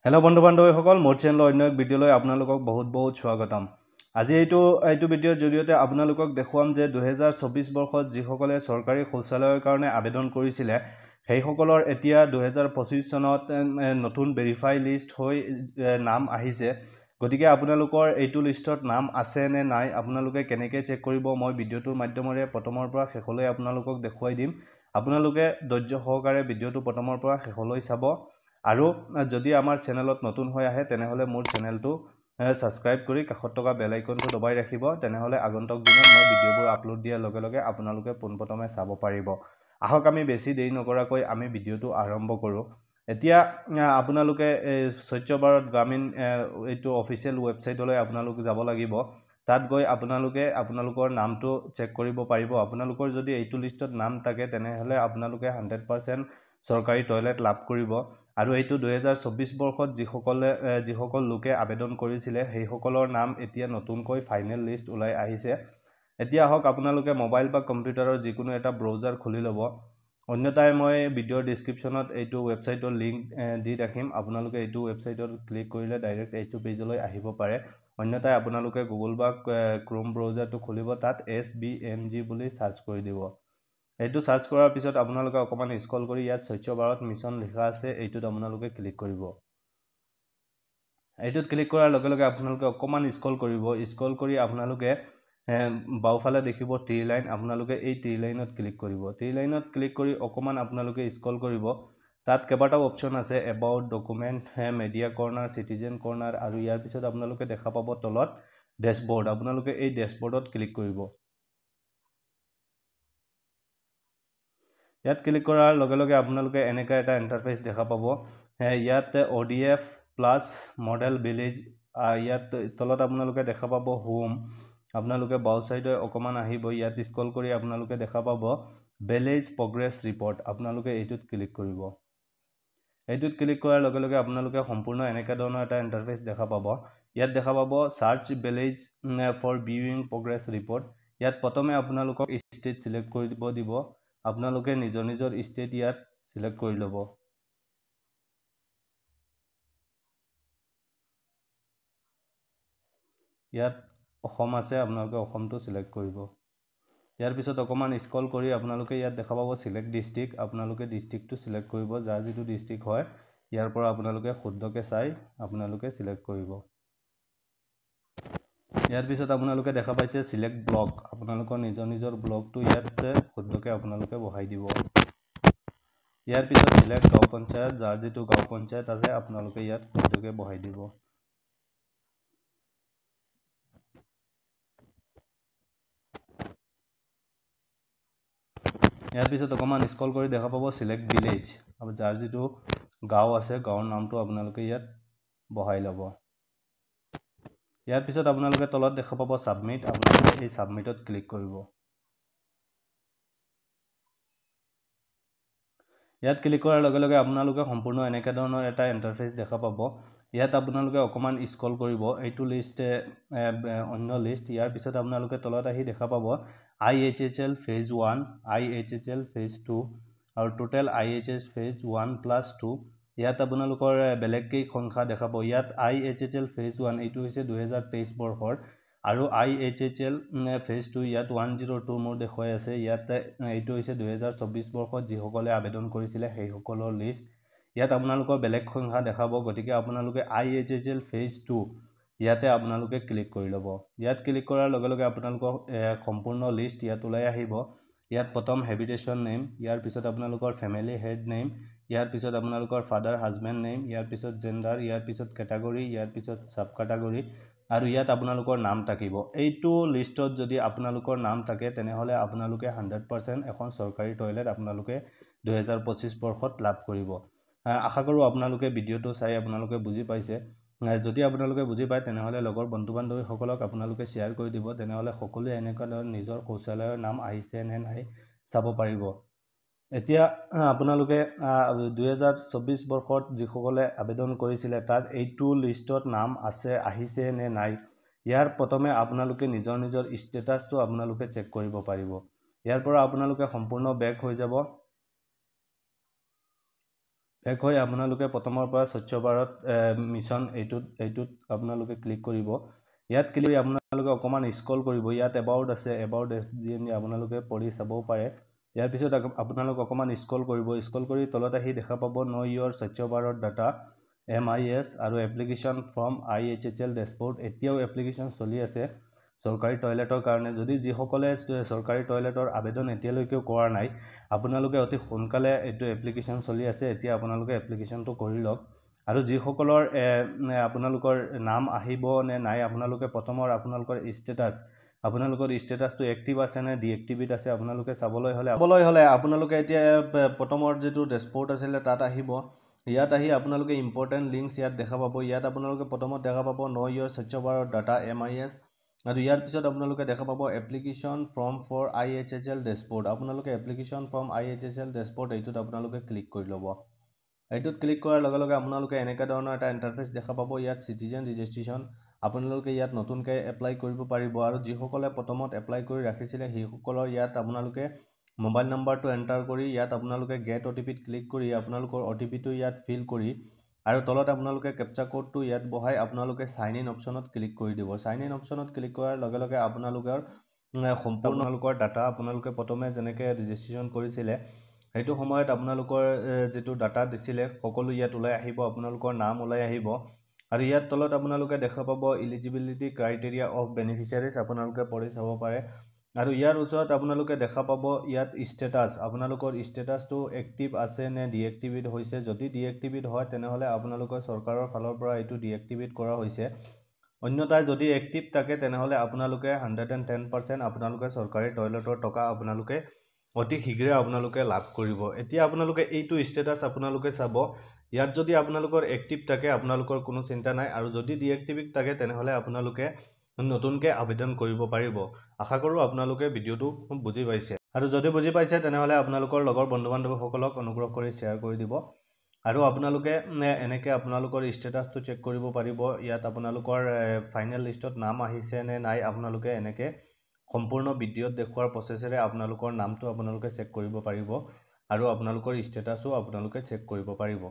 Hello' বন্ধু বান্ধৱীসকল, মোৰ চেনেলৰ অন্য এক ভিডিঅ'লৈ আপোনালোকক বহুত স্বাগতম। আজি এইটো ভিডিঅ'ৰ জৰিয়তে আপোনালোকক দেখুৱাম যে 2024 বৰ্ষত যিসকলে চৰকাৰী শৌচালয়ৰ কাৰণে আবেদন কৰিছিলে সেইসকলৰ এতিয়া 2025 চনত নতুন ভেৰিফাই লিষ্ট হৈ নাম আহিছে। গতিকে আপোনালোকৰ এইটো লিষ্টত নাম আছে নে নাই আপোনালোকে কেনেকৈ চেক কৰিব, মই ভিডিঅ'টোৰ মাধ্যমেৰে প্ৰথমৰ পৰা শেষলৈ আপোনালোকক দেখুৱাই দিম। আপোনালোকে ধৈৰ্য সহকাৰে ভিডিঅ'টো প্ৰথমৰ পৰা শেষলৈ চাব। আৰু যদি আমাৰ চেনেলত নতুন হৈ আহে তেনেহলে মোৰ চেনেলটো সাবস্ক্ৰাইব কৰি কাষত থকা বেল আইকনটো দবাই ৰাখিব। তেনেহলে আগন্তুক দিনত মই ভিডিঅ'বোৰ আপলোড দিয়াৰ লগে লগে আপোনালোকে পোনপ্ৰথমে চাব পাৰিব। আহক আমি বেছি দেৰি নকৰাকৈ আমি ভিডিঅ'টো আৰম্ভ কৰোঁ। এতিয়া আপোনালোকে স্বচ্ছ ভাৰত গ্ৰামীণ এইটো অফিচিয়েল ৱেবছাইটলৈ আপোনালোক যাব লাগিব। তাত গৈ আপোনালোকৰ নামটো চেক কৰিব পাৰিব। আপোনালোকৰ যদি এইটো লিষ্টত নাম থাকে তেনেহলে আপোনালোকে 100% চৰকাৰী টয়লেট লাভ কৰিব। আৰু এইটো 2024 বৰ্ষত যিসকল লোকে আবেদন কৰিছিলে সেইসকলৰ নাম এতিয়া নতুনকৈ ফাইনেল লিষ্ট ওলাই আহিছে। এতিয়া আহক আপোনালোকে মোবাইল বা কম্পিউটাৰৰ যিকোনো এটা ব্ৰাউজাৰ খুলি ল'ব। অন্যথাই মই ভিডিঅ'ৰ ডিছক্ৰিপশ্যনত এইটো ৱেবছাইটৰ লিংক দি ৰাখিম। আপোনালোকে এইটো ৱেবছাইটত ক্লিক কৰিলে ডাইৰেক্ট এইটো পেজলৈ আহিব পাৰে। অন্যথাই আপোনালোকে গুগল বা ক্ৰোম ব্ৰাউজাৰটো খুলিব, তাত SBMG বুলি চাৰ্চ কৰি দিব। এইটো চাৰ্চ কৰাৰ পিছত আপোনালোকে অকণমান স্ক্ৰল কৰি ইয়াত স্বচ্ছ ভাৰত মিছন লিখা আছে, এইটোত আপোনালোকে ক্লিক কৰিব। এইটোত ক্লিক কৰাৰ লগে লগে আপোনালোকে অকণমান স্ক্ৰল কৰিব। স্ক্ৰল কৰি আপোনালোকে বাওঁফালে দেখিব ট্ৰি লাইন, আপোনালোকে এই ট্ৰি লাইনত ক্লিক কৰিব। ট্ৰি লাইনত ক্লিক কৰি অকণমান আপোনালোকে স্ক্ৰল কৰিব। তাত কেইবাটাও অপশ্যন আছে, এবাউট, ডকুমেণ্ট, মিডিয়া কৰ্নাৰ, চিটিজেন কৰ্নাৰ, আৰু ইয়াৰ পিছত আপোনালোকে দেখা পাব তলত ডেছবৰ্ড। আপোনালোকে এই ডেছবৰ্ডত ক্লিক কৰিব। ইয়াত ক্লিক কৰাৰ লগে লগে আপোনালোকে এনেকুৱা এটা ইণ্টাৰফেচ দেখা পাব। ইয়াত ODF প্লাছ মডেল ভিলেজ, ইয়াত তলত আপোনালোকে দেখা পাব হোম। আপোনালোকে বাওঁ চাইডে অকণমান আহিব, ইয়াত স্ক্ৰল কৰি আপোনালোকে দেখা পাব ভিলেজ প্ৰগ্ৰেছ ৰিপৰ্ট। আপোনালোকে এইটোত ক্লিক কৰিব। এইটোত ক্লিক কৰাৰ লগে লগে আপোনালোকে সম্পূৰ্ণ এনেকুৱা ধৰণৰ এটা ইণ্টাৰফেচ দেখা পাব। ইয়াত দেখা পাব search village for viewing progress report. ইয়াত প্ৰথমে আপোনালোকক ষ্টেট চিলেক্ট কৰিব দিব। আপোনালোকে নিজৰ ষ্টেট ইয়াত চিলেক্ট কৰি ল'ব। ইয়াত অসম আছে, আপোনালোকে অসমটো চিলেক্ট কৰিব। ইয়াৰ পিছত অকণমান স্ক্ৰল কৰি আপোনালোকে ইয়াত দেখা পাব চিলেক্ট ডিষ্ট্ৰিক্ট। আপোনালোকে ডিষ্ট্ৰিক্টটো চিলেক্ট কৰিব, যাৰ যিটো ডিষ্ট্ৰিক্ট হয় ইয়াৰ পৰা আপোনালোকে শুদ্ধকৈ চাই আপোনালোকে চিলেক্ট কৰিব। ইয়াৰ পিছত আপোনালোকে দেখা পাইছে চিলেক্ট ব্লক। আপোনালোকৰ নিজৰ ব্লকটো ইয়াত শুদ্ধকৈ আপোনালোকে বহাই দিব। ইয়াৰ পিছত চিলেক্ট গাঁও পঞ্চায়ত, যাৰ যিটো গাঁও পঞ্চায়ত আছে আপোনালোকে ইয়াত শুদ্ধকৈ বহাই দিব। ইয়াৰ পিছত অকণমান স্ক্ৰল কৰি দেখা পাব চিলেক্ট ভিলেজ, যাৰ যিটো গাঁও আছে গাঁৱৰ নামটো আপোনালোকে ইয়াত বহাই ল'ব। ইয়াৰ পিছত আপোনালোকে তলত দেখা পাব ছাবমিট। আপোনালোকে এই ছাবমিটত ক্লিক কৰিব। ইয়াত ক্লিক কৰাৰ লগে লগে আপোনালোকে সম্পূৰ্ণ এনেকুৱা ধৰণৰ এটা ইণ্টাৰফেচ দেখা পাব। ইয়াত আপোনালোকে অকণমান স্ক্ৰল কৰিব, এইটো লিষ্ট অন্য লিষ্ট। ইয়াৰ পিছত আপোনালোকে তলত আহি দেখা পাব IHHL ফেজ 1, IHHL ফেজ 2 আৰু টোটেল IHH ফেজ 1+2। ইয়াত আপোনালোকৰ বেলেগকেই সংখ্যা দেখা পাব। ইয়াত IHHL ফেজ 1 এইটো হৈছে 2023 বৰ্ষৰ, আৰু IHHL ফেজ 2 ইয়াত 102 মোৰ দেখুৱাই আছে। ইয়াত এইটো হৈছে 2024 বৰ্ষত যিসকলে আবেদন কৰিছিলে সেইসকলৰ লিষ্ট। ইয়াত আপোনালোকৰ বেলেগ সংখ্যা দেখাব। গতিকে আপোনালোকে IHHL ফেজ 2 ইয়াতে আপোনালোকে ক্লিক কৰি ল'ব। ইয়াত ক্লিক কৰাৰ লগে লগে আপোনালোকৰ সম্পূৰ্ণ লিষ্ট ইয়াত ওলাই আহিব। ইয়াত প্ৰথম হেবিটেশ্যন নেম, ইয়াৰ পিছত আপোনালোকৰ ফেমিলি হেড নেম, ইয়াৰ পিছত আপোনালোকৰ ফাদাৰ হাজবেণ্ড নেম, ইয়াৰ পিছত জেণ্ডাৰ, ইয়াৰ পিছত কেটাগৰী, ইয়াৰ পিছত চাব কেটাগৰী, আৰু ইয়াত আপোনালোকৰ নাম থাকিব। এইটো লিষ্টত যদি আপোনালোকৰ নাম থাকে তেনেহ'লে আপোনালোকে 100% এখন চৰকাৰী টয়লেট আপোনালোকে 2025 বৰ্ষত লাভ কৰিব। আশা কৰোঁ আপোনালোকে ভিডিঅ'টো চাই আপোনালোকে বুজি পাইছে। যদি আপোনালোকে বুজি পায় তেনেহ'লে লগৰ বন্ধু বান্ধৱীসকলক আপোনালোকে শ্বেয়াৰ কৰি দিব। তেনেহ'লে সকলোৱে এনেকুৱা ধৰণৰ নিজৰ শৌচালয়ৰ নাম আহিছে নে নাই চাব পাৰিব। এতিয়া আপোনালোকে 2024 বৰ্ষত যিসকলে আবেদন কৰিছিলে তাত এইটো লিষ্টত নাম আহিছে নে নাই, ইয়াৰ প্ৰথমে আপোনালোকে নিজৰ ষ্টেটাছটো আপোনালোকে চেক কৰিব পাৰিব। ইয়াৰ পৰা আপোনালোকে সম্পূৰ্ণ বেক হৈ যাব। বেক হৈ আপোনালোকে প্ৰথমৰ পৰা স্বচ্ছ ভাৰত মিছন এইটোত আপোনালোকে ক্লিক কৰিব। ইয়াত ক্লিক কৰি আপোনালোকে অকণমান স্ক্ৰল কৰিব। ইয়াত এবাউট আছে, এবাউট SGMD আপোনালোকে পঢ়ি চাবও পাৰে। ইয়াৰ পিছত আপোনালোকে অকণমান স্ক্ৰল কৰিব। স্ক্ৰল কৰি তলত আহি দেখা পাব নো ইয়ৰ স্বচ্ছ ভাৰত ডাটা MIS আৰু এপ্লিকেশ্যন ফ্ৰম IHHL ডেছবৰ্ড। এতিয়াও এপ্লিকেশ্যন চলি আছে চৰকাৰী টয়লেটৰ কাৰণে। যদি যিসকলে চৰকাৰী টয়লেটৰ আবেদন এতিয়ালৈকেও কৰা নাই, আপোনালোকে অতি সোনকালে এইটো এপ্লিকেশ্যন চলি আছে, এতিয়া আপোনালোকে এপ্লিকেশ্যনটো কৰি লওক। আৰু যিসকলৰ আপোনালোকৰ নাম আহিব নে নাই, আপোনালোকে প্ৰথমৰ আপোনালোকৰ ষ্টেটাছটো এক্টিভ আছে নে ডিএক্টিভেট আছে আপোনালোকে চাবলৈ হ'লে আপোনালোকে এতিয়া প্ৰথমৰ যিটো ডেছবৰ্ড আছিলে তাত আহিব। ইয়াত আহি আপোনালোকে ইম্পৰ্টেণ্ট লিংকছ ইয়াত দেখা পাব। ইয়াত আপোনালোকে প্ৰথমত দেখা পাব নো ইয়ৰ স্বচ্ছ ভাৰত ডাটা MIS, আৰু ইয়াৰ পিছত আপোনালোকে দেখা পাব application form for IHHL dashboard. আপোনালোকে এপ্লিকেশ্যন ফ্ৰম IHHL ডেছবৰ্ড এইটোত আপোনালোকে ক্লিক কৰি ল'ব। এইটোত ক্লিক কৰাৰ লগে লগে আপোনালোকে এনেকুৱা ধৰণৰ এটা ইণ্টাৰফেচ দেখা পাব। ইয়াত চিটিজেন ৰেজিষ্ট্ৰেশ্যন আপোনালোকে ইয়াত নতুনকৈ এপ্লাই কৰিব পাৰিব। আৰু যিসকলে প্ৰথমত এপ্লাই কৰি ৰাখিছিলে সেইসকলৰ ইয়াত আপোনালোকে মোবাইল নম্বৰটো এণ্টাৰ কৰি ইয়াত আপোনালোকে গেট OTPত ক্লিক কৰি আপোনালোকৰ OTPটো ইয়াত ফিল কৰি আৰু তলত আপোনালোকে কেপচা কোডটো ইয়াত বহাই আপোনালোকে চাইন ইন অপশ্যনত ক্লিক কৰি দিব। চাইন ইন অপশ্যনত ক্লিক কৰাৰ লগে লগে আপোনালোকৰ সম্পূৰ্ণ ডাটা আপোনালোকে প্ৰথমে যেনেকৈ ৰেজিষ্ট্ৰেশ্যন কৰিছিলে সেইটো সময়ত আপোনালোকৰ যিটো ডাটা দিছিলে সকলো ইয়াত ওলাই আহিব, আপোনালোকৰ নাম ওলাই আহিব। আৰু ইয়াত তলত আপোনালোকে দেখা পাব ইলিজিবিলিটি ক্ৰাইটেৰিয়া অফ বেনিফিচিয়াৰিজ, আপোনালোকে পঢ়ি চাব পাৰে। আৰু ইয়াৰ ওচৰত আপোনালোকে দেখা পাব ইয়াত ষ্টেটাছ, আপোনালোকৰ ষ্টেটাছটো এক্টিভ আছে নে ডিএক্টিভেট হৈছে। যদি ডিএক্টিভেট হয় তেনেহ'লে আপোনালোকৰ চৰকাৰৰ ফালৰ পৰা এইটো ডিএক্টিভেট কৰা হৈছে। অন্যথাই যদি এক্টিভ থাকে তেনেহ'লে আপোনালোকে 110% আপোনালোকে চৰকাৰী টয়লেটৰ টকা আপোনালোকে অতি শীঘ্ৰে আপোনালোকে লাভ কৰিব। এতিয়া আপোনালোকে এইটো ষ্টেটাছ আপোনালোকে চাব। ইয়াত যদি আপোনালোকৰ এক্টিভ থাকে আপোনালোকৰ কোনো চিন্তা নাই, আৰু যদি ডিএক্টিভেট থাকে তেনেহ'লে আপোনালোকে নতুনকৈ আবেদন কৰিব পাৰিব। আশা কৰোঁ আপোনালোকে ভিডিঅ'টো বুজি পাইছে, আৰু যদি বুজি পাইছে তেনেহ'লে আপোনালোকৰ লগৰ বন্ধু বান্ধৱীসকলক অনুগ্ৰহ কৰি শ্বেয়াৰ কৰি দিব। আৰু আপোনালোকে এনেকৈ আপোনালোকৰ ষ্টেটাছটো চেক কৰিব পাৰিব। ইয়াত আপোনালোকৰ ফাইনেল লিষ্টত নাম আহিছে নে নাই আপোনালোকে এনেকৈ সম্পূৰ্ণ ভিডিঅ'ত দেখুৱাৰ প্ৰচেছেৰে আপোনালোকৰ নামটো আপোনালোকে চেক কৰিব পাৰিব, আৰু আপোনালোকৰ ষ্টেটাছো আপোনালোকে চেক কৰিব পাৰিব।